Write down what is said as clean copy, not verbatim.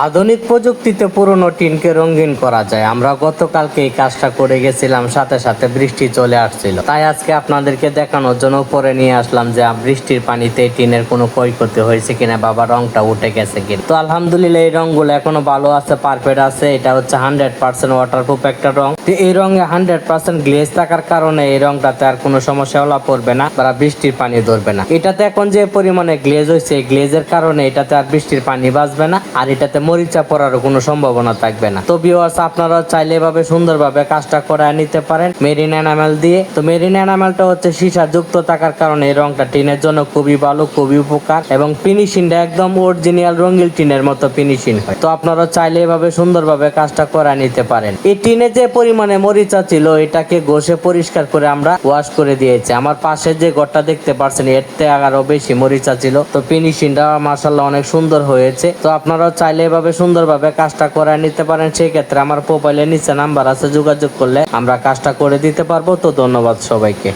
আধুনিক প্রযুক্তিতে পুরনো টিনকে রঙিন করা যায়। আমরা গতকালকে এই কাজটা করে গেছিলাম, সাথে সাথে বৃষ্টি চলে আসছিল, তাই আজকে আপনাদেরকে দেখানোর জন্য উপরে নিয়ে আসলাম যে বৃষ্টির পানিতে টিনের কোনো ক্ষয়ক্ষতি হয়েছে কিনা, বাবা রংটা উঠে গেছে কিনা। তো আলহামদুলিল্লাহ এই রংগুলো এখনো ভালো আছে, পারফেক্ট আছে। এটা হচ্ছে 100% ওয়াটারপ্রুফ একটা রং। এই রঙে 100% গ্লেজ থাকার কারণে এই রংটাতে আর কোনো সমস্যা হলা পড়বে না বা বৃষ্টির পানি ধরবে না। এটাতে এখন যে পরিমাণে গ্লেজ হয়েছে, এই গ্লেজের কারণে এটাতে আর বৃষ্টির পানি বাঁচবে না, আর এটাতে মরিচা পড়ার কোনো সম্ভাবনা থাকবে না। তো ভিউয়ার্স, আপনারা চাইলে এভাবে সুন্দরভাবে কাজটা করে নিতে পারেন মেরিন এনামেল দিয়ে। তো মেরিন এনামেলটা হচ্ছে সীসা যুক্ত থাকার কারণে এই রংটা টিনের জন্য খুবই ভালো, খুবই উপকার, এবং ফিনিশিংটা একদম অরিজিনাল রঙিন টিনের মতো ফিনিশিং হয়। তো আপনারা চাইলে এভাবে সুন্দরভাবে কাজটা করে নিতে পারেন। এই টিনে যে পরিমাণে মরিচা ছিল, এটাকে ঘষে পরিষ্কার করে আমরা ওয়াশ করে দিয়েছি। আমার পাশে যে ঘরটা দেখতে পাচ্ছেন, এর থেকে আরো বেশি মরিচা ছিল। তো ফিনিশিংটা মাশাআল্লাহ অনেক সুন্দর হয়েছে। তো আপনারা চাইলে এভাবে সুন্দরভাবে কাজটা করে নিতে পারেন। সেই ক্ষেত্রে আমার প্রোফাইলের নিচে নাম্বার আছে, যোগাযোগ করলে আমরা কাজটা করে দিতে পারবো। তো ধন্যবাদ সবাইকে।